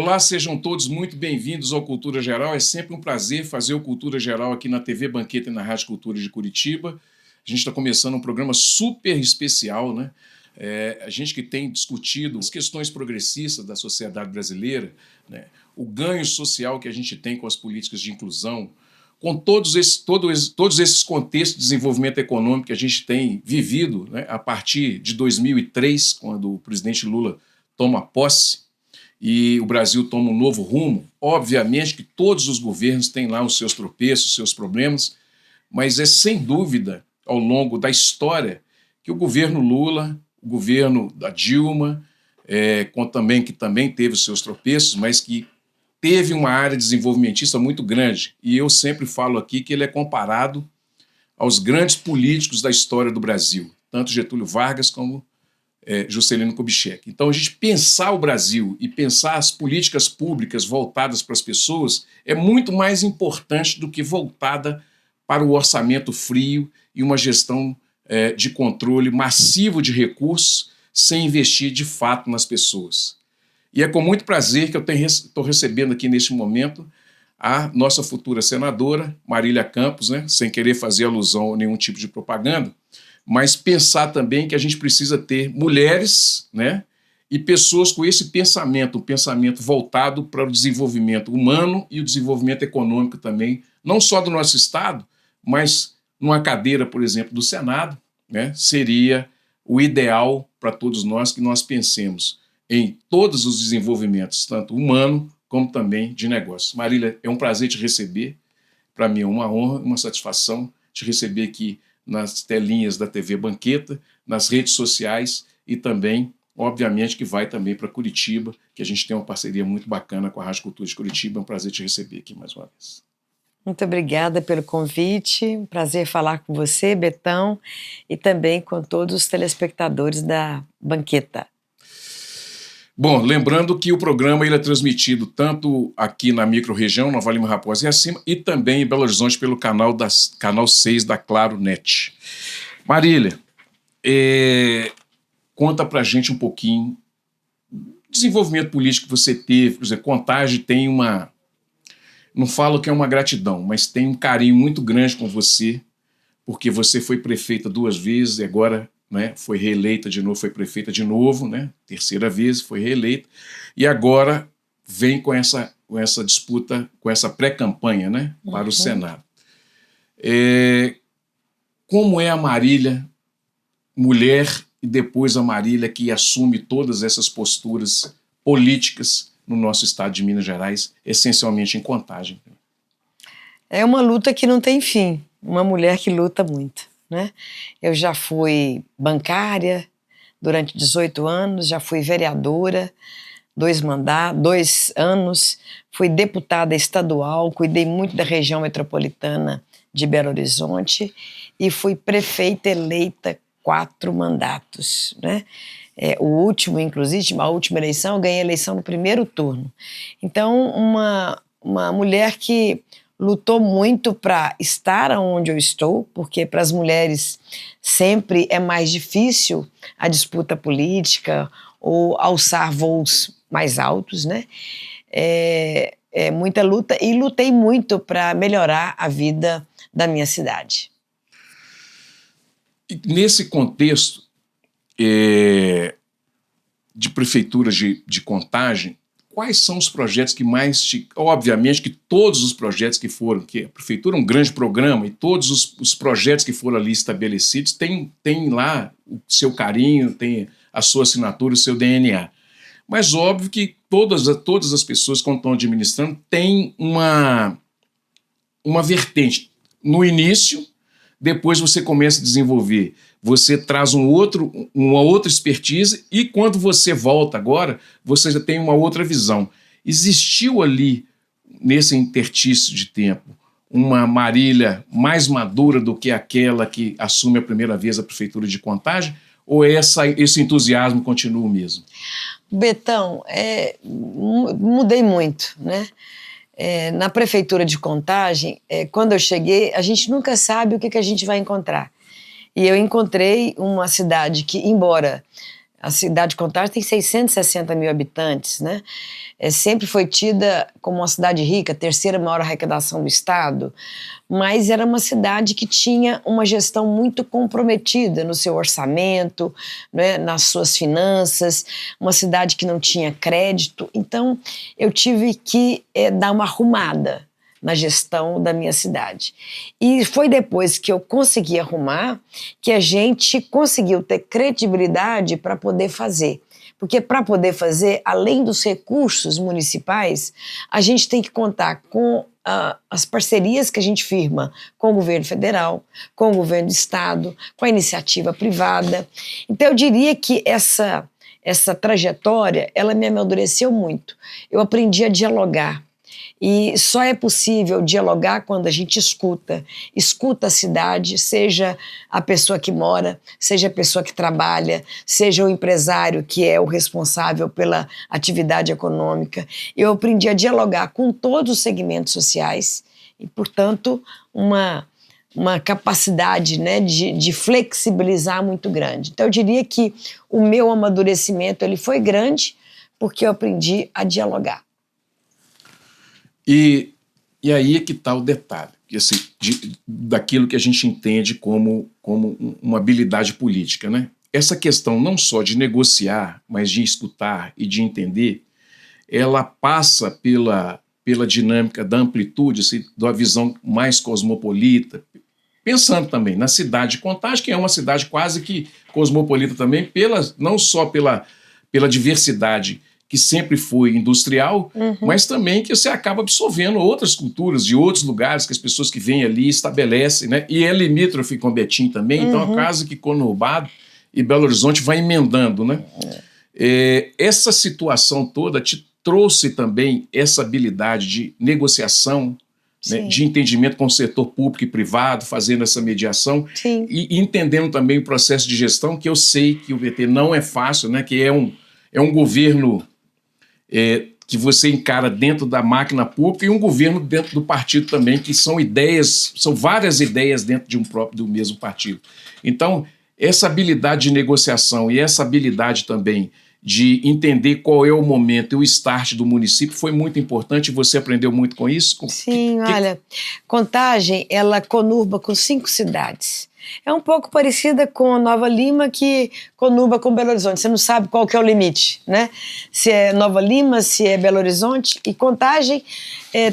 Olá, sejam todos muito bem-vindos ao Cultura Geral. É sempre um prazer fazer o Cultura Geral aqui na TV Banqueta e na Rádio Cultura de Curitiba. A gente está começando um programa super especial, né? A gente que tem discutido as questões progressistas da sociedade brasileira, né? O ganho social que a gente tem com as políticas de inclusão, com todos esses contextos de desenvolvimento econômico que a gente tem vivido, né? A partir de 2003, quando o presidente Lula toma posse, e o Brasil toma um novo rumo. Obviamente que todos os governos têm lá os seus tropeços, os seus problemas, mas é sem dúvida, ao longo da história, que o governo Lula, o governo da Dilma, que também teve os seus tropeços, mas que teve uma área desenvolvimentista muito grande. E eu sempre falo aqui que ele é comparado aos grandes políticos da história do Brasil, tanto Getúlio Vargas como Juscelino Kubitschek. Então, a gente pensar o Brasil e pensar as políticas públicas voltadas para as pessoas é muito mais importante do que voltada para o orçamento frio e uma gestão de controle massivo de recursos sem investir de fato nas pessoas. E é com muito prazer que eu estou recebendo aqui neste momento a nossa futura senadora, Marília Campos, né, sem querer fazer alusão a nenhum tipo de propaganda, mas pensar também que a gente precisa ter mulheres, né, e pessoas com esse pensamento, um pensamento voltado para o desenvolvimento humano e o desenvolvimento econômico também, não só do nosso Estado, mas numa cadeira, por exemplo, do Senado, né, seria o ideal para todos nós que nós pensemos em todos os desenvolvimentos, tanto humano como também de negócio. Marília, é um prazer te receber, para mim é uma honra, uma satisfação te receber aqui nas telinhas da TV Banqueta, nas redes sociais e também, obviamente, que vai também para Curitiba, que a gente tem uma parceria muito bacana com a Rádio Cultura de Curitiba. É um prazer te receber aqui mais uma vez. Muito obrigada pelo convite, um prazer falar com você, Betão, e também com todos os telespectadores da Banqueta. Bom, lembrando que o programa ele é transmitido tanto aqui na micro-região, Nova Lima, Raposa e acima, e também em Belo Horizonte pelo canal 6 da Claro Net. Marília, conta pra gente um pouquinho do desenvolvimento político que você teve. Por exemplo, Contagem tem uma... Não falo que é uma gratidão, mas tem um carinho muito grande com você, porque você foi prefeita 2 vezes e agora... né, foi reeleita de novo, foi prefeita de novo, né, 3ª vez, foi reeleita, e agora vem com essa disputa, com essa pré-campanha, né, para o Senado. Como é a Marília, mulher, e depois a Marília que assume todas essas posturas políticas no nosso estado de Minas Gerais, essencialmente em Contagem? É uma luta que não tem fim, uma mulher que luta muito, né? Eu já fui bancária durante 18 anos, já fui vereadora, 2 anos, fui deputada estadual, cuidei muito da região metropolitana de Belo Horizonte e fui prefeita eleita 4 mandatos, né? O último, inclusive, a última eleição, eu ganhei a eleição no 1º turno. Então, uma mulher que lutou muito para estar onde eu estou, porque para as mulheres sempre é mais difícil a disputa política ou alçar voos mais altos, né? É muita luta e lutei muito para melhorar a vida da minha cidade. E nesse contexto de prefeitura de Contagem, quais são os projetos que mais te... Obviamente que todos os projetos que foram, que a prefeitura é um grande programa e todos os projetos que foram ali estabelecidos têm lá o seu carinho, tem a sua assinatura, o seu DNA. Mas óbvio que todas as pessoas que estão administrando têm uma vertente. No início, depois você começa a desenvolver, você traz uma outra expertise e quando você volta agora, você já tem uma outra visão. Existiu ali, nesse interstício de tempo, uma Marília mais madura do que aquela que assume a primeira vez a prefeitura de Contagem, ou esse entusiasmo continua o mesmo? Betão, mudei muito, né? Na prefeitura de Contagem, quando eu cheguei, a gente nunca sabe o que a gente vai encontrar. E eu encontrei uma cidade que, embora A cidade de Contagem tem 660 mil habitantes, né? Sempre foi tida como uma cidade rica, a terceira maior arrecadação do estado, mas era uma cidade que tinha uma gestão muito comprometida no seu orçamento, né, nas suas finanças, uma cidade que não tinha crédito. Então, eu tive que dar uma arrumada na gestão da minha cidade. E foi depois que eu consegui arrumar que a gente conseguiu ter credibilidade para poder fazer. Porque para poder fazer, além dos recursos municipais, a gente tem que contar com as parcerias que a gente firma com o governo federal, com o governo do estado, com a iniciativa privada. Então eu diria que essa trajetória, ela me amadureceu muito. Eu aprendi a dialogar. E só é possível dialogar quando a gente escuta a cidade, seja a pessoa que mora, seja a pessoa que trabalha, seja o empresário que é o responsável pela atividade econômica. Eu aprendi a dialogar com todos os segmentos sociais e, portanto, uma capacidade, né, de flexibilizar muito grande. Então, eu diria que o meu amadurecimento ele foi grande porque eu aprendi a dialogar. E aí é que está o detalhe, assim, daquilo que a gente entende como uma habilidade política, né? Essa questão não só de negociar, mas de escutar e de entender, ela passa pela dinâmica da amplitude, assim, da visão mais cosmopolita, pensando também na cidade de Contagem, que é uma cidade quase que cosmopolita também, não só pela diversidade que sempre foi industrial, mas também que você acaba absorvendo outras culturas de outros lugares, que as pessoas que vêm ali estabelecem, né? E é limítrofe com Betim também, então é quase que conurbado, e Belo Horizonte vai emendando, né? Essa situação toda te trouxe também essa habilidade de negociação, né? De entendimento com o setor público e privado, fazendo essa mediação. Sim. E entendendo também o processo de gestão, que eu sei que o VT não é fácil, né? Que é um governo que você encara dentro da máquina pública e um governo dentro do partido também, que são várias ideias dentro do mesmo partido. Então, essa habilidade de negociação e essa habilidade também de entender qual é o momento e o start do município foi muito importante. Você aprendeu muito com isso? Sim, olha, Contagem, ela conurba com 5 cidades. É um pouco parecida com Nova Lima, que conurba com Belo Horizonte. Você não sabe qual que é o limite, né? Se é Nova Lima, se é Belo Horizonte. E Contagem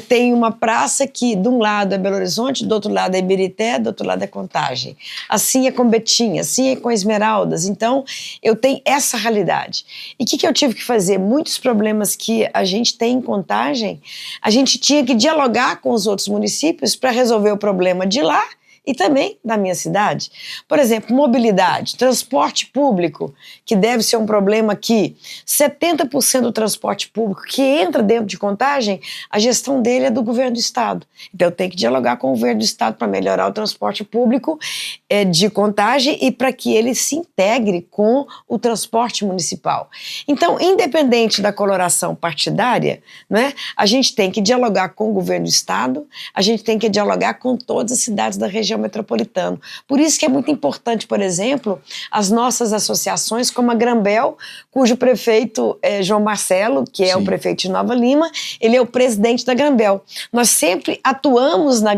tem uma praça que de um lado é Belo Horizonte, do outro lado é Ibirité, do outro lado é Contagem. Assim é com Betim, assim é com Esmeraldas. Então, eu tenho essa realidade. E o que eu tive que fazer? Muitos problemas que a gente tem em Contagem, a gente tinha que dialogar com os outros municípios para resolver o problema de lá e também da minha cidade. Por exemplo, mobilidade, transporte público, que deve ser um problema aqui. 70% do transporte público que entra dentro de Contagem, a gestão dele é do governo do estado. Então eu tenho que dialogar com o governo do estado para melhorar o transporte público de Contagem e para que ele se integre com o transporte municipal. Então, independente da coloração partidária, né, a gente tem que dialogar com o governo do estado, a gente tem que dialogar com todas as cidades da região metropolitana. Por isso que é muito importante, por exemplo, as nossas associações como a Grambel, cujo prefeito é João Marcelo, que é o prefeito de Nova Lima, ele é o presidente da Grambel. Nós sempre atuamos na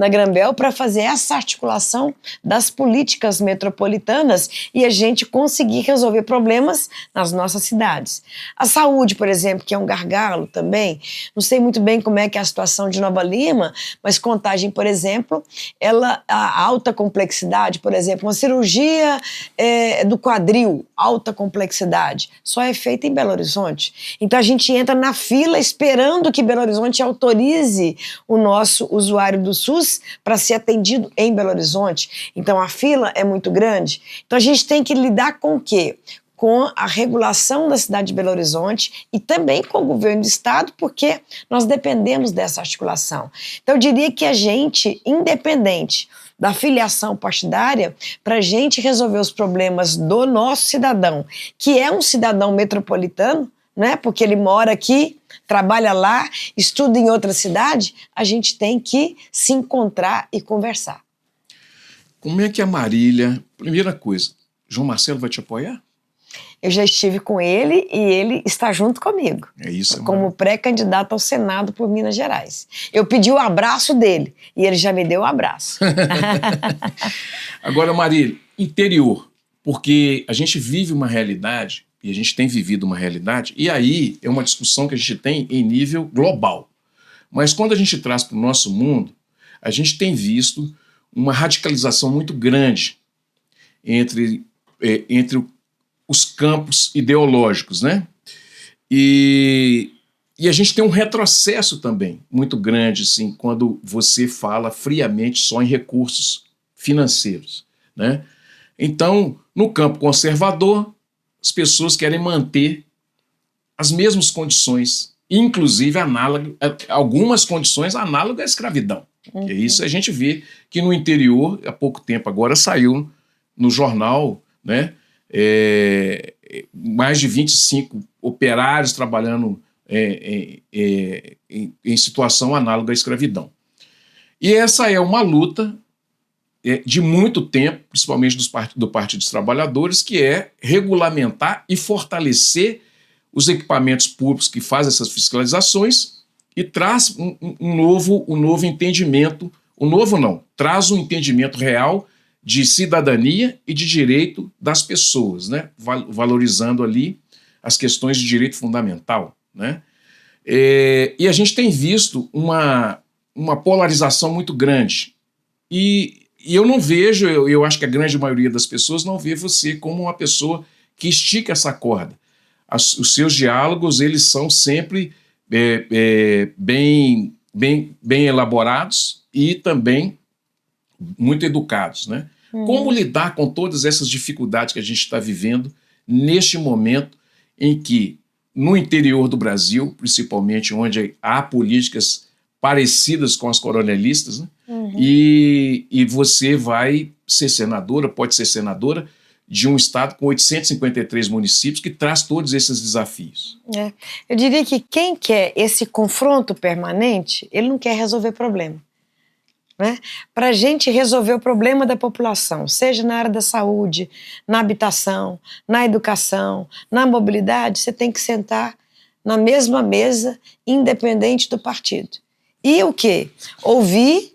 Grambel para fazer essa articulação das políticas metropolitanas e a gente conseguir resolver problemas nas nossas cidades. A saúde, por exemplo, que é um gargalo também, não sei muito bem como é que é a situação de Nova Lima, mas Contagem, por exemplo, a alta complexidade, por exemplo, uma cirurgia do quadril, alta complexidade, só é feita em Belo Horizonte. Então a gente entra na fila esperando que Belo Horizonte autorize o nosso usuário do SUS para ser atendido em Belo Horizonte. Então a fila é muito grande. Então a gente tem que lidar com o quê? Com a regulação da cidade de Belo Horizonte e também com o governo do estado, porque nós dependemos dessa articulação. Então eu diria que a gente, independente da filiação partidária, para a gente resolver os problemas do nosso cidadão, que é um cidadão metropolitano, né, porque ele mora aqui, trabalha lá, estuda em outra cidade, a gente tem que se encontrar e conversar. Como é que a Marília... Primeira coisa, João Marcelo vai te apoiar? eu já estive com ele e ele está junto comigo. É isso. Como pré-candidato ao Senado por Minas Gerais. Eu pedi o abraço dele e ele já me deu o abraço. Agora, Marília, interior, porque a gente vive uma realidade, e a gente tem vivido uma realidade, e aí é uma discussão que a gente tem em nível global. Mas quando a gente traz para o nosso mundo, a gente tem visto uma radicalização muito grande entre os campos ideológicos, né? E a gente tem um retrocesso também muito grande, assim, quando você fala friamente só em recursos financeiros, né? Então, no campo conservador, as pessoas querem manter as mesmas condições, inclusive algumas condições análogas à escravidão. E isso a gente vê que no interior, há pouco tempo agora, saiu no jornal, né, mais de 25 operários trabalhando em situação análoga à escravidão. E essa é uma luta de muito tempo, principalmente do Partido dos Trabalhadores, que é regulamentar e fortalecer os equipamentos públicos que fazem essas fiscalizações e traz um novo entendimento, traz um entendimento real de cidadania e de direito das pessoas, né? Valorizando ali as questões de direito fundamental, né? E a gente tem visto uma polarização muito grande. E eu não vejo, eu acho que a grande maioria das pessoas não vê você como uma pessoa que estica essa corda. Os seus diálogos, eles são sempre bem elaborados e também muito educados, né? Como lidar com todas essas dificuldades que a gente está vivendo neste momento em que, no interior do Brasil, principalmente onde há políticas parecidas com as coronelistas, né? E você vai ser senadora, pode ser senadora, de um estado com 853 municípios que traz todos esses desafios. Eu diria que quem quer esse confronto permanente, ele não quer resolver problema. Né? Para a gente resolver o problema da população, seja na área da saúde, na habitação, na educação, na mobilidade, você tem que sentar na mesma mesa, independente do partido. E o quê? Ouvir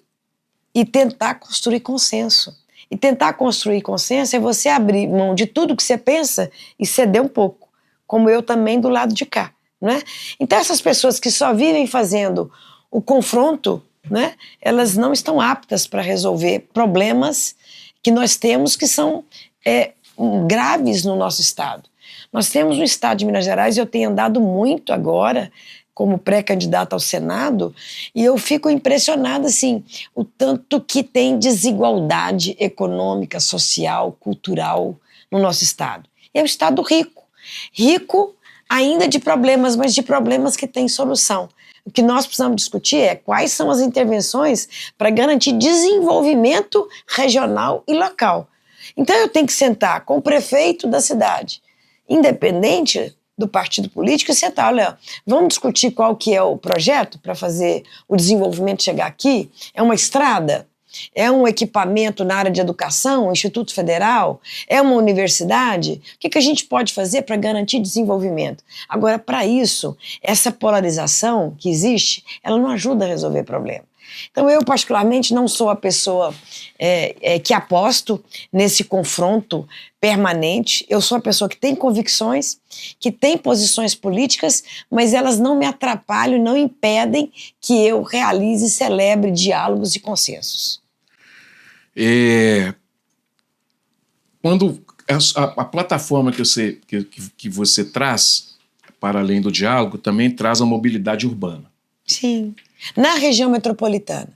e tentar construir consenso. E tentar construir consenso é você abrir mão de tudo que você pensa e ceder um pouco, como eu também do lado de cá, né? Então essas pessoas que só vivem fazendo o confronto, né, elas não estão aptas para resolver problemas que nós temos que são graves no nosso estado. Nós temos no estado de Minas Gerais, e eu tenho andado muito agora como pré-candidata ao Senado, e eu fico impressionada, assim, o tanto que tem desigualdade econômica, social, cultural no nosso estado. É um estado rico. Rico ainda de problemas, mas de problemas que têm solução. O que nós precisamos discutir é quais são as intervenções para garantir desenvolvimento regional e local. Então eu tenho que sentar com o prefeito da cidade, independente do partido político, e sentar, olha, vamos discutir qual que é o projeto para fazer o desenvolvimento chegar aqui? É uma estrada? É um equipamento na área de educação, um Instituto Federal? É uma universidade? O que a gente pode fazer para garantir desenvolvimento? Agora, para isso, essa polarização que existe, ela não ajuda a resolver problema. Então eu particularmente não sou a pessoa que aposto nesse confronto permanente. Eu sou a pessoa que tem convicções, que tem posições políticas, mas elas não me atrapalham, não impedem que eu realize e celebre diálogos e consensos. Quando a plataforma que você traz, para além do diálogo, também traz a mobilidade urbana. Sim. Na região metropolitana.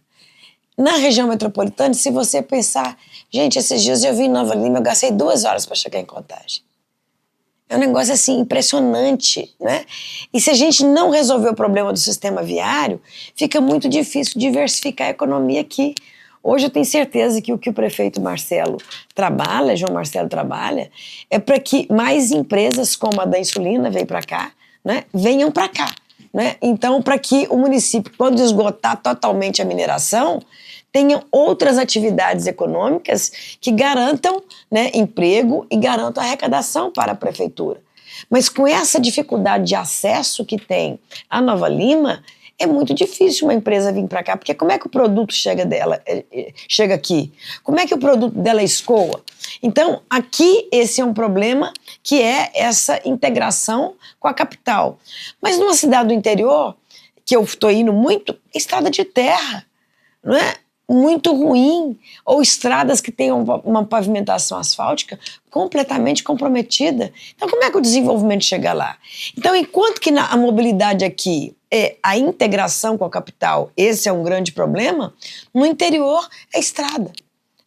Na região metropolitana, se você pensar... Gente, esses dias eu vim em Nova Lima, eu gastei 2 horas para chegar em Contagem. É um negócio, assim, impressionante, né? E se a gente não resolver o problema do sistema viário, fica muito difícil diversificar a economia aqui. Hoje eu tenho certeza que o prefeito Marcelo trabalha, João Marcelo trabalha, é para que mais empresas como a da insulina veio para cá, né, venham para cá. Né? Então, para que o município, quando esgotar totalmente a mineração, tenha outras atividades econômicas que garantam, né, emprego e garantam arrecadação para a prefeitura. Mas com essa dificuldade de acesso que tem a Nova Lima, é muito difícil uma empresa vir para cá, porque como é que o produto chega aqui? Como é que o produto dela escoa? Então, aqui esse é um problema, que é essa integração com a capital. Mas numa cidade do interior, que eu estou indo muito, estrada de terra, não é? Muito ruim, ou estradas que tenham uma pavimentação asfáltica completamente comprometida. Então, como é que o desenvolvimento chega lá? Então, enquanto que a mobilidade aqui é a integração com a capital, esse é um grande problema, no interior é estrada,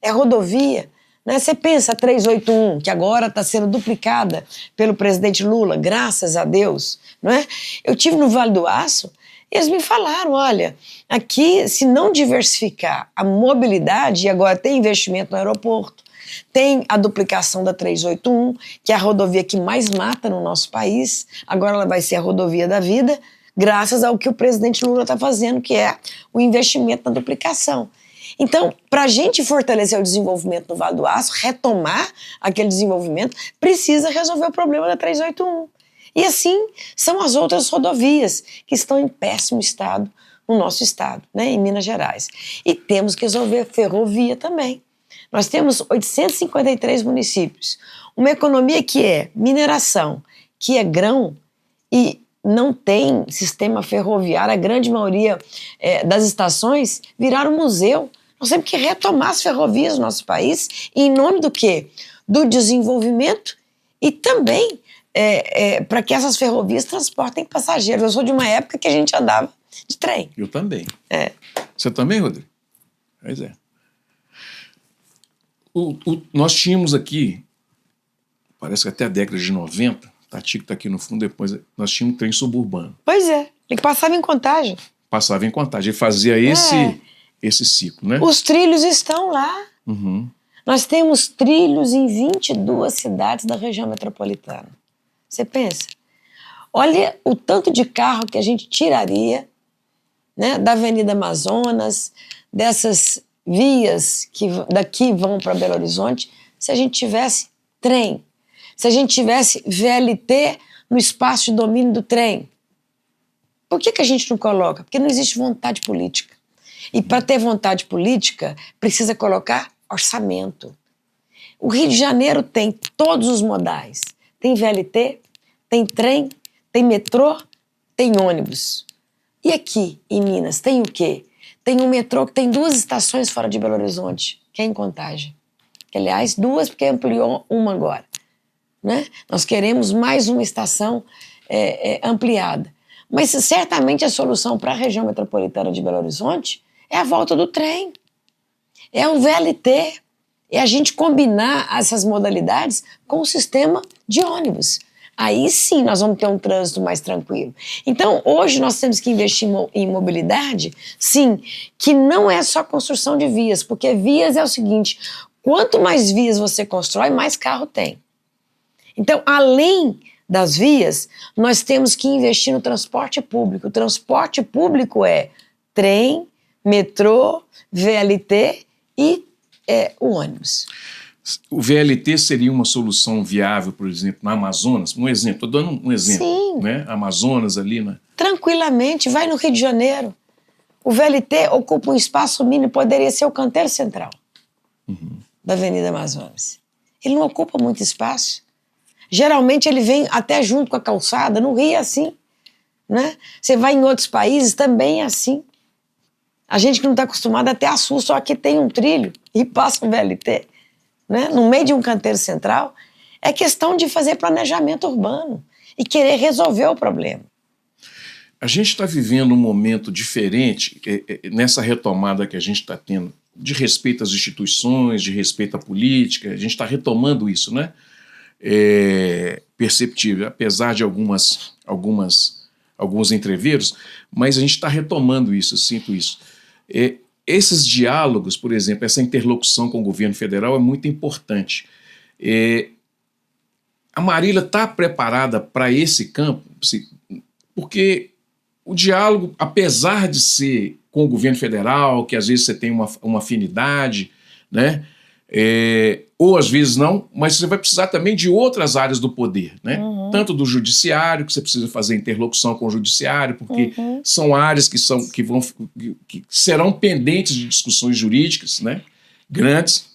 é rodovia. Né? Você pensa a 381, que agora está sendo duplicada pelo presidente Lula, graças a Deus. Não é? Eu tive no Vale do Aço, eles me falaram, olha, aqui se não diversificar a mobilidade, e agora tem investimento no aeroporto, tem a duplicação da 381, que é a rodovia que mais mata no nosso país, agora ela vai ser a rodovia da vida, graças ao que o presidente Lula está fazendo, que é o investimento na duplicação. Então, para a gente fortalecer o desenvolvimento no Vale do Aço, retomar aquele desenvolvimento, precisa resolver o problema da 381. E assim são as outras rodovias que estão em péssimo estado no nosso estado, né, em Minas Gerais. E temos que resolver ferrovia também. Nós temos 853 municípios, uma economia que é mineração, que é grão e não tem sistema ferroviário. A grande maioria das estações viraram museu. Nós temos que retomar as ferrovias do nosso país, e em nome do quê? Do desenvolvimento e também para que essas ferrovias transportem passageiros. Eu sou de uma época que a gente andava de trem. Eu também. Você também, Rodrigo? Pois é. Nós tínhamos aqui, parece que até a década de 90, Tatico está aqui no fundo, depois nós tínhamos um trem suburbano. Pois é, ele passava em Contagem. Passava em Contagem, ele fazia esse ciclo, né? Os trilhos estão lá. Uhum. Nós temos trilhos em 22 cidades da região metropolitana. Você pensa? Olha o tanto de carro que a gente tiraria, né, da Avenida Amazonas, dessas vias que daqui vão para Belo Horizonte, se a gente tivesse trem, se a gente tivesse VLT no espaço de domínio do trem. Por que a gente não coloca? Porque não existe vontade política. E para ter vontade política, precisa colocar orçamento. O Rio de Janeiro tem todos os modais. Tem VLT, tem trem, tem metrô, tem ônibus. E aqui, em Minas, tem o quê? Tem um metrô que tem 2 estações fora de Belo Horizonte, que é em Contagem. Aliás, 2, porque ampliou uma agora. Né? Nós queremos mais uma estação ampliada. Mas certamente a solução para a região metropolitana de Belo Horizonte é a volta do trem, é o VLT, é a gente combinar essas modalidades com o sistema de ônibus. Aí sim nós vamos ter um trânsito mais tranquilo. Então, hoje nós temos que investir em mobilidade, sim, que não é só construção de vias, porque vias é o seguinte, quanto mais vias você constrói, mais carro tem. Então, além das vias, nós temos que investir no transporte público. O transporte público é trem, metrô, VLT e o ônibus. O VLT seria uma solução viável, por exemplo, na Amazonas? Um exemplo, estou dando um exemplo. Sim. Né? Amazonas ali, né? Tranquilamente, vai no Rio de Janeiro. O VLT ocupa um espaço mínimo, poderia ser o canteiro central da Avenida Amazonas. Ele não ocupa muito espaço. Geralmente ele vem até junto com a calçada, no Rio é assim. Né? Você vai em outros países, também é assim. A gente que não está acostumado até assusta, só que tem um trilho e passa um VLT. Né? No meio de um canteiro central, é questão de fazer planejamento urbano e querer resolver o problema. A gente está vivendo um momento diferente nessa retomada que a gente está tendo de respeito às instituições, de respeito à política. A gente está retomando isso, né? Perceptível, apesar de alguns entreveros, mas a gente está retomando isso, eu sinto isso. Esses diálogos, por exemplo, essa interlocução com o governo federal é muito importante. A Marília está preparada para esse campo? Porque o diálogo, apesar de ser com o governo federal, que às vezes você tem uma afinidade, né? Ou às vezes não, mas você vai precisar também de outras áreas do poder, né? Tanto do judiciário, que você precisa fazer interlocução com o judiciário, porque são áreas que serão pendentes de discussões jurídicas, né? Grandes,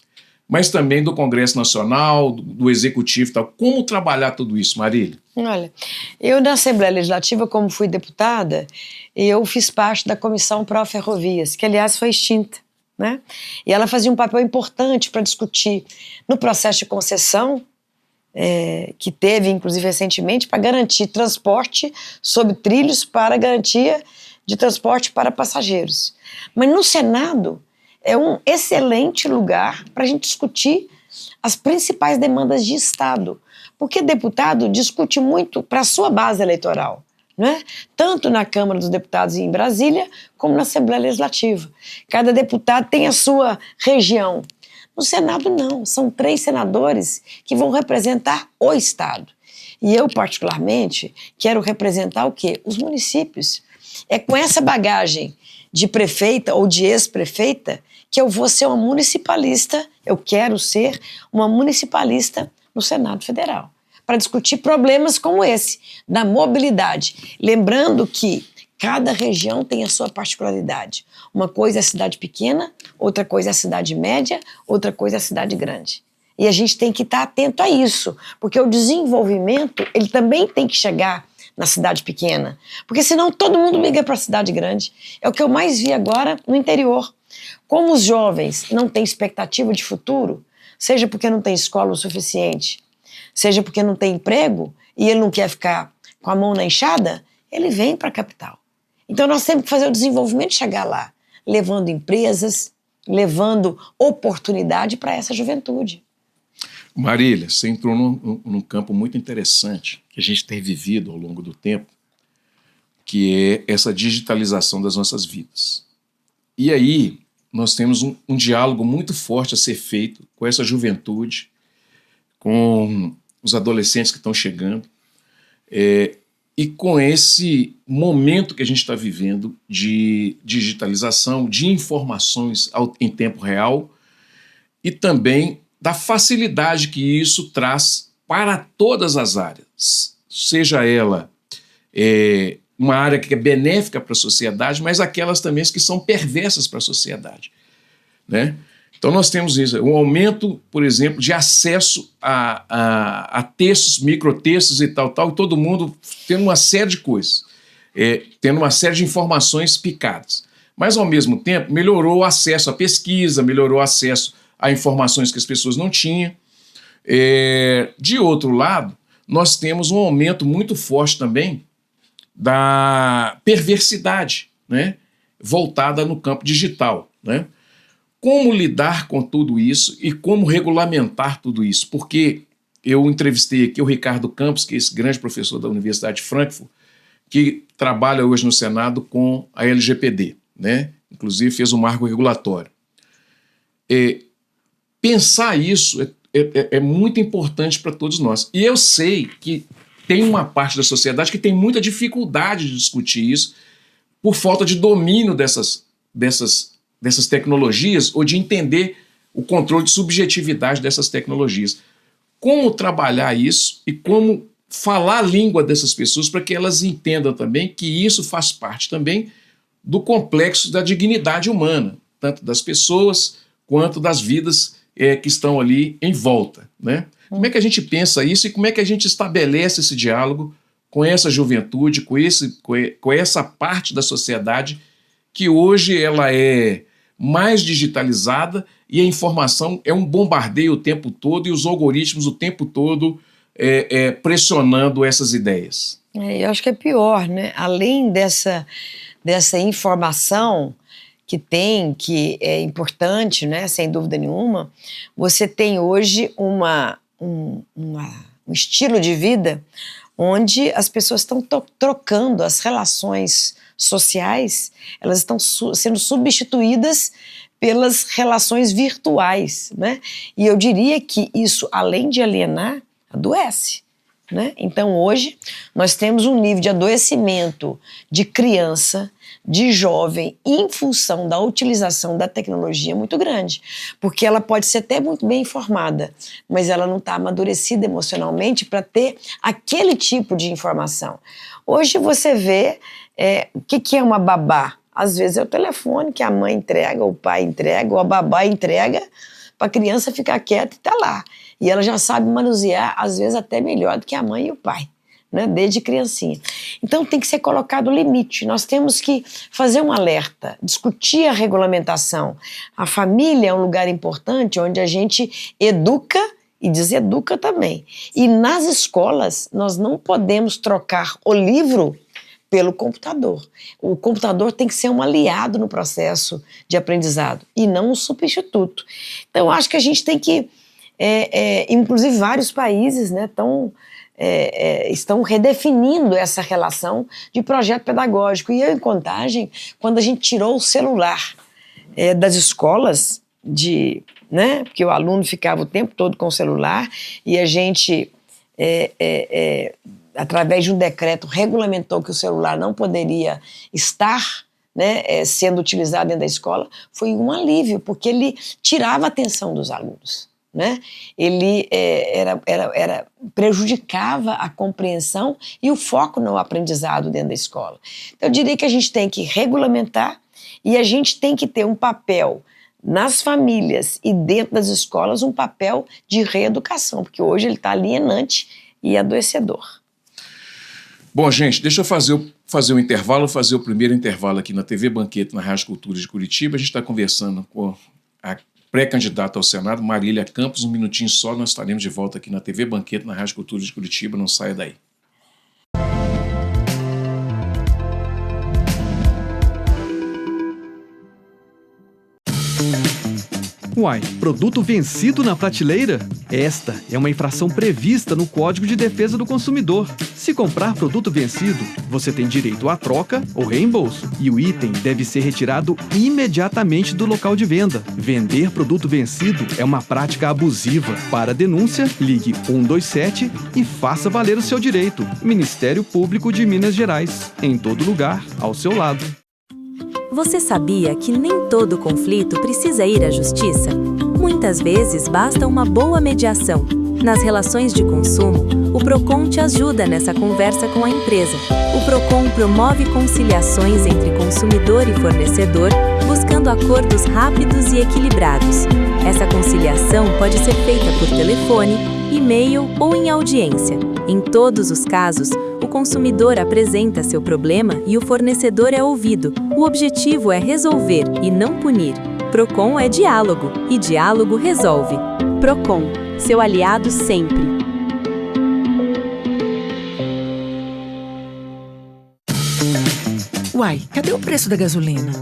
mas também do Congresso Nacional, do Executivo e tal. Como trabalhar tudo isso, Marília? Olha, eu na Assembleia Legislativa, como fui deputada, eu fiz parte da Comissão Pró-Ferrovias, que aliás foi extinta, né? E ela fazia um papel importante para discutir no processo de concessão, que teve, inclusive, recentemente, para garantir transporte sobre trilhos para garantia de transporte para passageiros. Mas no Senado é um excelente lugar para a gente discutir as principais demandas de Estado, porque deputado discute muito para a sua base eleitoral, né? Tanto na Câmara dos Deputados em Brasília, como na Assembleia Legislativa. Cada deputado tem a sua região. No Senado, não. São 3 senadores que vão representar o Estado. E eu, particularmente, quero representar o quê? Os municípios. É com essa bagagem de prefeita ou de ex-prefeita que eu vou ser uma municipalista, eu quero ser uma municipalista no Senado Federal, para discutir problemas como esse, da mobilidade. Lembrando que cada região tem a sua particularidade. Uma coisa é a cidade pequena, outra coisa é a cidade média, outra coisa é a cidade grande. E a gente tem que estar atento a isso, porque o desenvolvimento ele também tem que chegar na cidade pequena, porque senão todo mundo migra para a cidade grande. É o que eu mais vi agora no interior. Como os jovens não têm expectativa de futuro, seja porque não tem escola o suficiente, seja porque não tem emprego e ele não quer ficar com a mão na enxada, ele vem para a capital. Então nós temos que fazer o desenvolvimento chegar lá, levando empresas, levando oportunidade para essa juventude. Marília, você entrou num campo muito interessante que a gente tem vivido ao longo do tempo, que é essa digitalização das nossas vidas. E aí nós temos um diálogo muito forte a ser feito com essa juventude, com os adolescentes que estão chegando, e com esse momento que a gente está vivendo de digitalização, de informações em tempo real e também da facilidade que isso traz para todas as áreas, seja ela uma área que é benéfica para a sociedade, mas aquelas também que são perversas para a sociedade, né? Então nós temos isso, um aumento, por exemplo, de acesso a textos, microtextos e tal, e todo mundo tendo uma série de coisas, tendo uma série de informações picadas. Mas, ao mesmo tempo, melhorou o acesso à pesquisa, melhorou o acesso a informações que as pessoas não tinham. De outro lado, nós temos um aumento muito forte também da perversidade, né, voltada no campo digital, né? Como lidar com tudo isso e como regulamentar tudo isso? Porque eu entrevistei aqui o Ricardo Campos, que é esse grande professor da Universidade de Frankfurt, que trabalha hoje no Senado com a LGPD, né? Inclusive fez um marco regulatório. Pensar isso é muito importante para todos nós. E eu sei que tem uma parte da sociedade que tem muita dificuldade de discutir isso por falta de domínio dessas tecnologias ou de entender o controle de subjetividade dessas tecnologias. Como trabalhar isso e como falar a língua dessas pessoas para que elas entendam também que isso faz parte também do complexo da dignidade humana, tanto das pessoas quanto das vidas que estão ali em volta, né? Como é que a gente pensa isso e como é que a gente estabelece esse diálogo com essa juventude, com essa parte da sociedade que hoje ela é mais digitalizada e a informação é um bombardeio o tempo todo e os algoritmos o tempo todo pressionando essas ideias? Eu acho que é pior, né? Além dessa informação que é importante, né, sem dúvida nenhuma, você tem hoje um estilo de vida onde as pessoas estão trocando as relações sociais, elas estão sendo substituídas pelas relações virtuais, né? E eu diria que isso, além de alienar, adoece, né? Então, hoje, nós temos um nível de adoecimento de criança, de jovem, em função da utilização da tecnologia muito grande. Porque ela pode ser até muito bem informada, mas ela não está amadurecida emocionalmente para ter aquele tipo de informação. Hoje você vê o que é uma babá. Às vezes é o telefone que a mãe entrega, ou o pai entrega, ou a babá entrega, para a criança ficar quieta e tá lá. E ela já sabe manusear, às vezes até melhor do que a mãe e o pai, né? Desde criancinha. Então tem que ser colocado o limite. Nós temos que fazer um alerta, discutir a regulamentação. A família é um lugar importante onde a gente educa e deseduca também. E nas escolas nós não podemos trocar o livro pelo computador. O computador tem que ser um aliado no processo de aprendizado e não um substituto. Então, eu acho que a gente tem que, inclusive vários países, né, estão redefinindo essa relação de projeto pedagógico. E eu, em Contagem, quando a gente tirou o celular das escolas, né, porque o aluno ficava o tempo todo com o celular, e a gente através de um decreto, regulamentou que o celular não poderia estar, né, sendo utilizado dentro da escola, foi um alívio, porque ele tirava a atenção dos alunos, né? Ele prejudicava a compreensão e o foco no aprendizado dentro da escola. Então, eu diria que a gente tem que regulamentar e a gente tem que ter um papel nas famílias e dentro das escolas, um papel de reeducação, porque hoje ele está alienante e adoecedor. Bom, gente, deixa eu fazer o intervalo, fazer o primeiro intervalo aqui na TV Banquete, na Rádio Cultura de Curitiba. A gente está conversando com a pré-candidata ao Senado, Marília Campos. Um minutinho só, nós estaremos de volta aqui na TV Banquete, na Rádio Cultura de Curitiba. Não saia daí. Uai, produto vencido na prateleira? Esta é uma infração prevista no Código de Defesa do Consumidor. Se comprar produto vencido, você tem direito à troca ou reembolso. E o item deve ser retirado imediatamente do local de venda. Vender produto vencido é uma prática abusiva. Para denúncia, ligue 127 e faça valer o seu direito. Ministério Público de Minas Gerais. Em todo lugar, ao seu lado. Você sabia que nem todo conflito precisa ir à justiça? Muitas vezes basta uma boa mediação. Nas relações de consumo, o PROCON te ajuda nessa conversa com a empresa. O PROCON promove conciliações entre consumidor e fornecedor, buscando acordos rápidos e equilibrados. Essa conciliação pode ser feita por telefone, e-mail ou em audiência. Em todos os casos, o consumidor apresenta seu problema e o fornecedor é ouvido. O objetivo é resolver e não punir. PROCON é diálogo e diálogo resolve. PROCON, seu aliado sempre. Uai, cadê o preço da gasolina?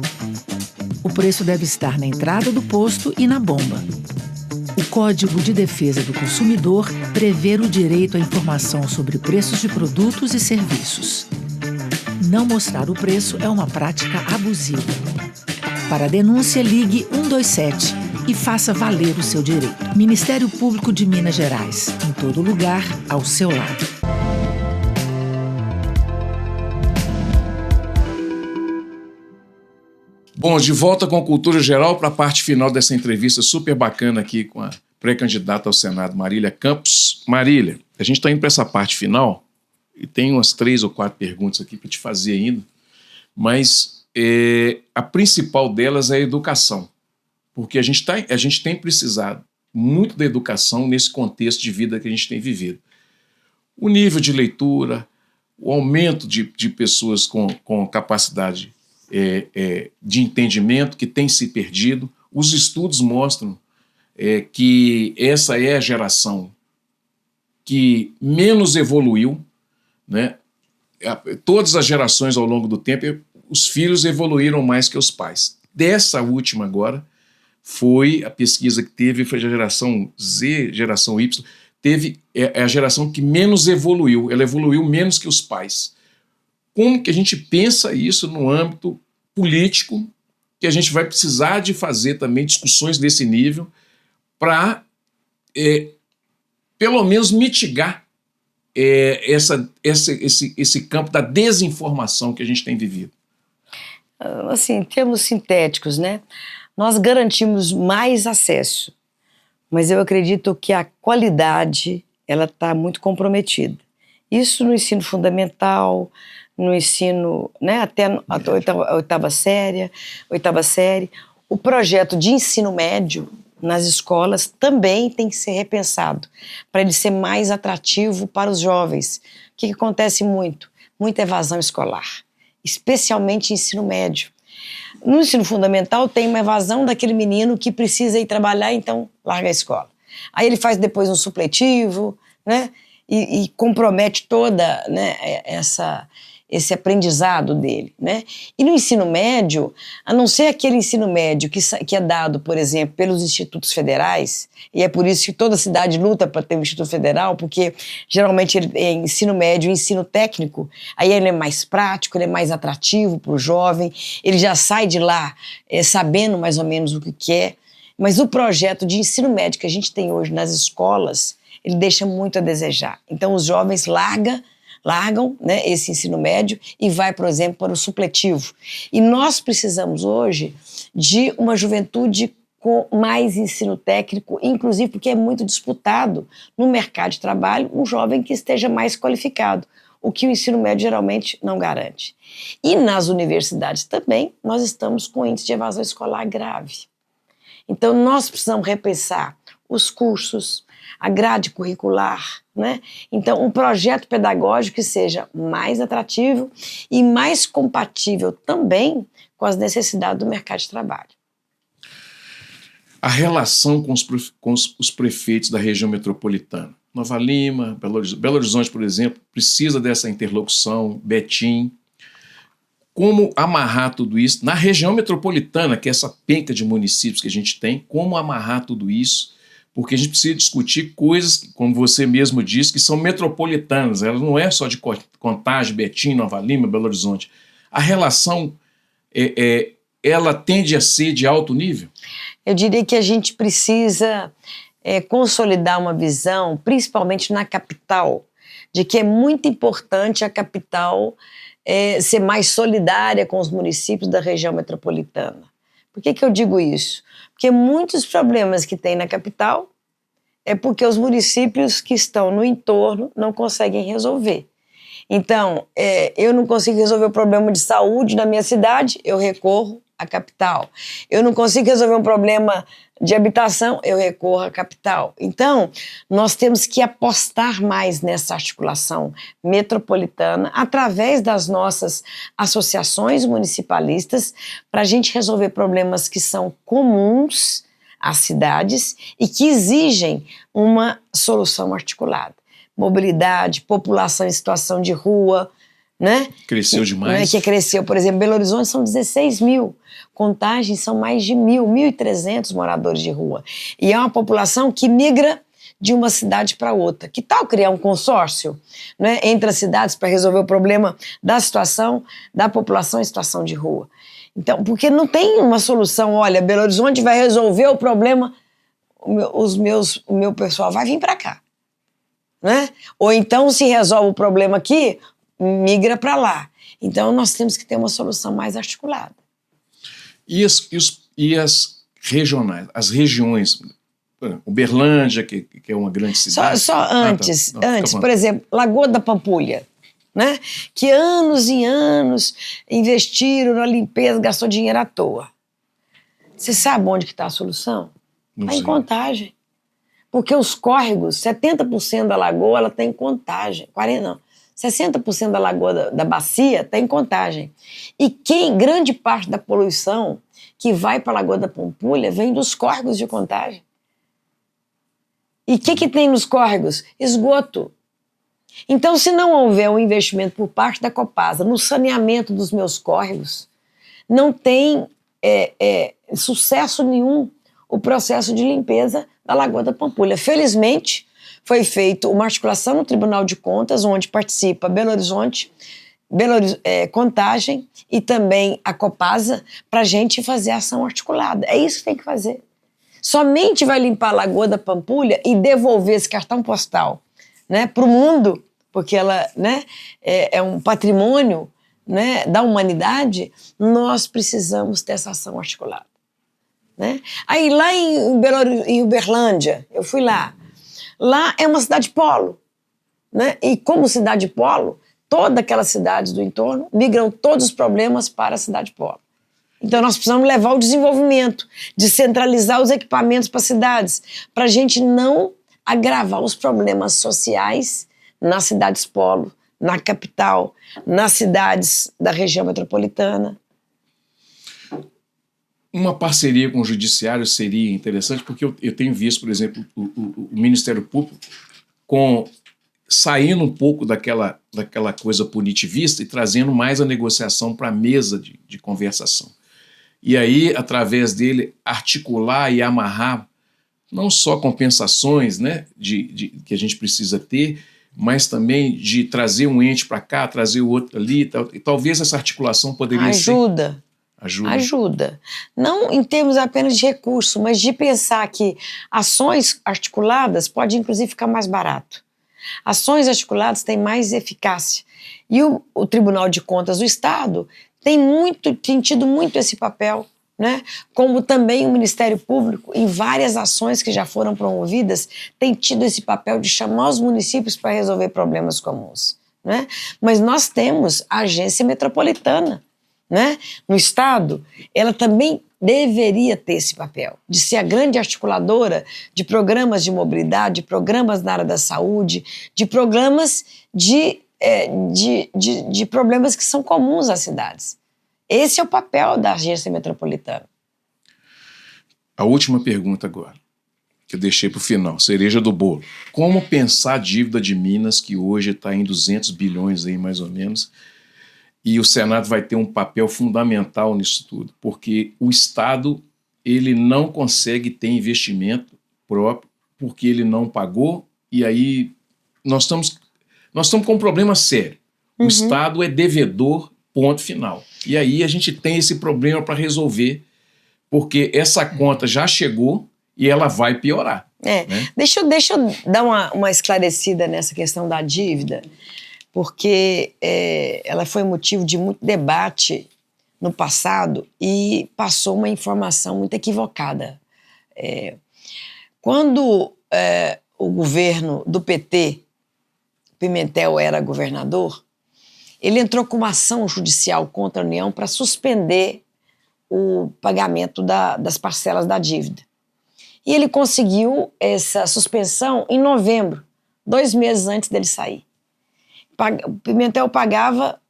O preço deve estar na entrada do posto e na bomba. O Código de Defesa do Consumidor prevê o direito à informação sobre preços de produtos e serviços. Não mostrar o preço é uma prática abusiva. Para a denúncia, ligue 127 e faça valer o seu direito. Ministério Público de Minas Gerais. Em todo lugar, ao seu lado. Bom, de volta com Cultura Geral para a parte final dessa entrevista super bacana aqui com a pré-candidata ao Senado, Marília Campos. Marília, a gente está indo para essa parte final e tem umas 3 ou 4 perguntas aqui para te fazer ainda, mas a principal delas é a educação, porque a gente tem precisado muito da educação nesse contexto de vida que a gente tem vivido. O nível de leitura, o aumento de pessoas com capacidade de entendimento que tem se perdido. Os estudos mostram que essa é a geração que menos evoluiu, né? Todas as gerações ao longo do tempo, os filhos evoluíram mais que os pais. Dessa última agora, foi a pesquisa que teve, foi a geração Z, geração Y, é a geração que menos evoluiu, ela evoluiu menos que os pais. Como que a gente pensa isso no âmbito político, que a gente vai precisar de fazer também discussões desse nível para, pelo menos, mitigar esse campo da desinformação que a gente tem vivido? Assim, em termos sintéticos, né? Nós garantimos mais acesso, mas eu acredito que a qualidade ela está muito comprometida. Isso no ensino fundamental, no ensino, né, até a oitava série. O projeto de ensino médio nas escolas também tem que ser repensado para ele ser mais atrativo para os jovens. O que acontece muito? Muita evasão escolar, especialmente ensino médio. No ensino fundamental tem uma evasão daquele menino que precisa ir trabalhar, então larga a escola. Aí ele faz depois um supletivo, né? E compromete toda, né, esse aprendizado dele, né? E no ensino médio, a não ser aquele ensino médio que é dado, por exemplo, pelos institutos federais, e é por isso que toda cidade luta para ter um instituto federal, porque geralmente ele é ensino médio e ensino técnico, aí ele é mais prático, ele é mais atrativo para o jovem, ele já sai de lá sabendo mais ou menos o que quer, mas o projeto de ensino médio que a gente tem hoje nas escolas, ele deixa muito a desejar. Então os jovens largam, né, esse ensino médio e vai, por exemplo, para o supletivo. E nós precisamos hoje de uma juventude com mais ensino técnico, inclusive porque é muito disputado no mercado de trabalho um jovem que esteja mais qualificado, o que o ensino médio geralmente não garante. E nas universidades também nós estamos com índice de evasão escolar grave. Então nós precisamos repensar os cursos, a grade curricular, né? Então, um projeto pedagógico que seja mais atrativo e mais compatível também com as necessidades do mercado de trabalho. A relação com os prefeitos da região metropolitana. Nova Lima, Belo Horizonte, por exemplo, precisa dessa interlocução, Betim. Como amarrar tudo isso na região metropolitana, que é essa penca de municípios que a gente tem, como amarrar tudo isso? Porque a gente precisa discutir coisas, como você mesmo disse, que são metropolitanas. Ela não é só de Contagem, Betim, Nova Lima, Belo Horizonte. A relação, ela tende a ser de alto nível? Eu diria que a gente precisa consolidar uma visão, principalmente na capital, de que é muito importante a capital ser mais solidária com os municípios da região metropolitana. Por que eu digo isso? Porque muitos problemas que tem na capital é porque os municípios que estão no entorno não conseguem resolver. Então, eu não consigo resolver o problema de saúde na minha cidade, eu recorro à capital. Eu não consigo resolver um problema de habitação, eu recorro à capital. Então, nós temos que apostar mais nessa articulação metropolitana através das nossas associações municipalistas para a gente resolver problemas que são comuns às cidades e que exigem uma solução articulada. Mobilidade, população em situação de rua, né? Cresceu demais. Que cresceu, por exemplo, Belo Horizonte são 16 mil, Contagem são mais de 1.300 moradores de rua. E é uma população que migra de uma cidade para outra. Que tal criar um consórcio, né, entre as cidades para resolver o problema da situação da população em situação de rua? Então, porque não tem uma solução, olha, Belo Horizonte vai resolver o problema, o meu pessoal vai vir para cá, né? Ou então, se resolve o problema aqui, migra para lá. Então, nós temos que ter uma solução mais articulada. E as regionais, as regiões, Uberlândia, que é uma grande cidade. Só antes, por exemplo, Lagoa da Pampulha, né? Que anos e anos investiram na limpeza, gastou dinheiro à toa. Você sabe onde que está a solução? Está em Contagem. Porque os córregos, 70% da lagoa ela está em Contagem. 60% da lagoa da bacia está em Contagem. E grande parte da poluição que vai para a Lagoa da Pampulha vem dos córregos de Contagem. E o que tem nos córregos? Esgoto. Então, se não houver um investimento por parte da Copasa no saneamento dos meus córregos, não tem sucesso nenhum o processo de limpeza da Lagoa da Pampulha. Felizmente, foi feita uma articulação no Tribunal de Contas, onde participa Belo Horizonte, Contagem e também a Copasa, para a gente fazer ação articulada. É isso que tem que fazer. Somente vai limpar a Lagoa da Pampulha e devolver esse cartão postal, né, para o mundo porque ela, né, é um patrimônio, né, da humanidade, nós precisamos ter essa ação articulada. Né? Aí lá em Uberlândia, eu fui lá. Lá é uma cidade polo. Né? E como cidade polo, todas aquelas cidades do entorno migram todos os problemas para a cidade polo. Então nós precisamos levar o desenvolvimento, descentralizar os equipamentos para as cidades, para a gente não agravar os problemas sociais nas cidades polo, na capital, nas cidades da região metropolitana. Uma parceria com o judiciário seria interessante, porque eu tenho visto, por exemplo, o Ministério Público saindo um pouco daquela coisa punitivista e trazendo mais a negociação para a mesa de conversação. E aí, através dele, articular e amarrar não só compensações, né, que a gente precisa ter, mas também de trazer um ente para cá, trazer o outro ali. E talvez essa articulação poderia Ajuda. Não em termos apenas de recurso, mas de pensar que ações articuladas pode inclusive ficar mais barato. Ações articuladas têm mais eficácia. E o Tribunal de Contas do Estado tem tido muito esse papel, né? Como também o Ministério Público, em várias ações que já foram promovidas, tem tido esse papel de chamar os municípios para resolver problemas comuns. Né? Mas nós temos a agência metropolitana, né? No Estado, ela também deveria ter esse papel, de ser a grande articuladora de programas de mobilidade, de programas na área da saúde, de programas de problemas que são comuns às cidades. Esse é o papel da agência metropolitana. A última pergunta agora, que eu deixei para o final, cereja do bolo. Como pensar a dívida de Minas, que hoje está em 200 bilhões aí, mais ou menos, e o Senado vai ter um papel fundamental nisso tudo, porque o Estado ele não consegue ter investimento próprio porque ele não pagou, e aí nós estamos com um problema sério. O Estado é devedor, ponto final. E aí a gente tem esse problema para resolver, porque essa conta já chegou e ela vai piorar. Né? Deixa eu dar uma esclarecida nessa questão da dívida, porque ela foi motivo de muito debate no passado e passou uma informação muito equivocada. Quando o governo do PT, Pimentel era governador, ele entrou com uma ação judicial contra a União para suspender o pagamento das parcelas da dívida. E ele conseguiu essa suspensão em novembro, 2 meses antes dele sair. O Pimentel pagava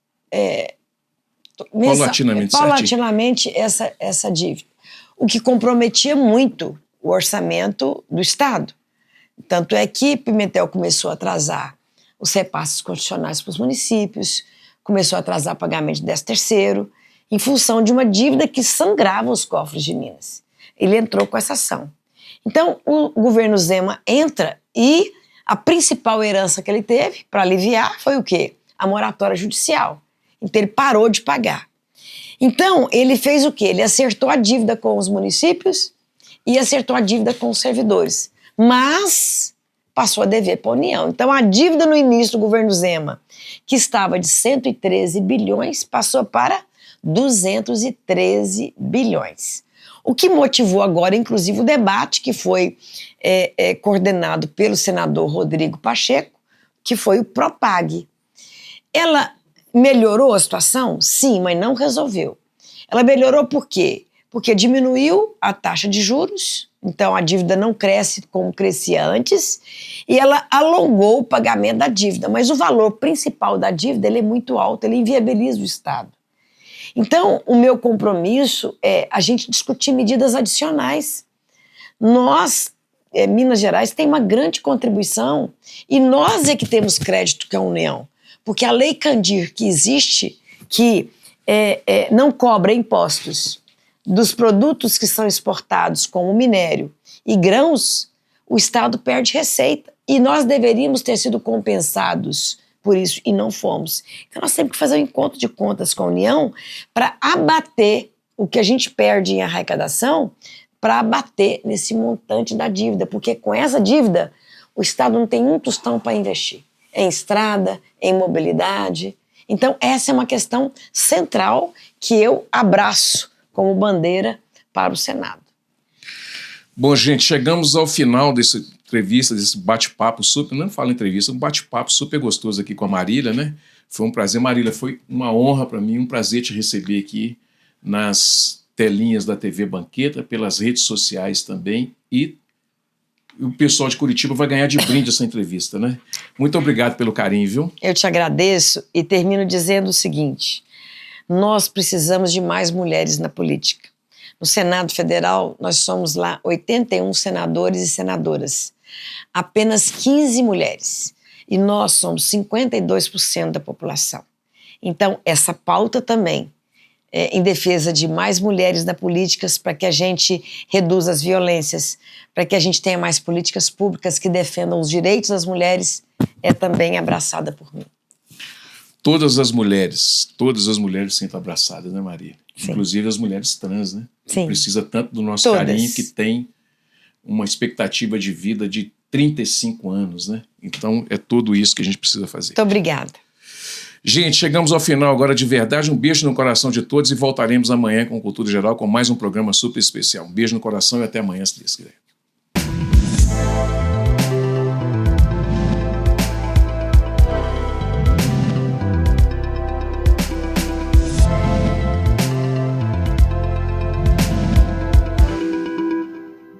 paulatinamente essa dívida, o que comprometia muito o orçamento do Estado. Tanto é que Pimentel começou a atrasar os repasses constitucionais para os municípios, começou a atrasar o pagamento de 13º, em função de uma dívida que sangrava os cofres de Minas. Ele entrou com essa ação. Então, o governo Zema entra e a principal herança que ele teve para aliviar foi o quê? A moratória judicial. Então, ele parou de pagar. Então, ele fez o quê? Ele acertou a dívida com os municípios e acertou a dívida com os servidores. Mas passou a dever para a União. Então, a dívida no início do governo Zema, que estava de 113 bilhões, passou para 213 bilhões. O que motivou agora, inclusive, o debate que foi coordenado pelo senador Rodrigo Pacheco, que foi o Propag. Ela melhorou a situação? Sim, mas não resolveu. Ela melhorou por quê? Porque diminuiu a taxa de juros, então a dívida não cresce como crescia antes, e ela alongou o pagamento da dívida, mas o valor principal da dívida ele é muito alto, ele inviabiliza o Estado. Então, o meu compromisso é a gente discutir medidas adicionais. Nós, Minas Gerais, tem uma grande contribuição e nós é que temos crédito com a União, porque a Lei Candir que existe, que não cobra impostos dos produtos que são exportados, como minério e grãos, o Estado perde receita e nós deveríamos ter sido compensados por isso, e não fomos. Então nós temos que fazer um encontro de contas com a União para abater o que a gente perde em arrecadação, para abater nesse montante da dívida, porque com essa dívida o Estado não tem um tostão para investir. em estrada, em mobilidade. Então, essa é uma questão central que eu abraço como bandeira para o Senado. Bom, gente, chegamos ao final dessa entrevista, desse bate-papo super, não falo entrevista, um bate-papo super gostoso aqui com a Marília, né? Foi um prazer. Marília, foi uma honra para mim, um prazer te receber aqui nas telinhas da TV Banqueta, pelas redes sociais também, e o pessoal de Curitiba vai ganhar de brinde essa entrevista, né? Muito obrigado pelo carinho, viu? Eu te agradeço e termino dizendo o seguinte: nós precisamos de mais mulheres na política. No Senado Federal, nós somos lá 81 senadores e senadoras. Apenas 15 mulheres. E nós somos 52% da população. Então, essa pauta também em defesa de mais mulheres na política, para que a gente reduza as violências, para que a gente tenha mais políticas públicas que defendam os direitos das mulheres, é também abraçada por mim. Todas as mulheres sentem abraçadas, né, Maria? Sim. Inclusive as mulheres trans, né? Sim. Precisa tanto do nosso Todas. carinho, que tem uma expectativa de vida de 35 anos, né? Então é tudo isso que a gente precisa fazer. Muito obrigada. Gente, chegamos ao final agora de verdade. Um beijo no coração de todos e voltaremos amanhã com Cultura Geral com mais um programa super especial. Um beijo no coração e até amanhã, se Deus quiser.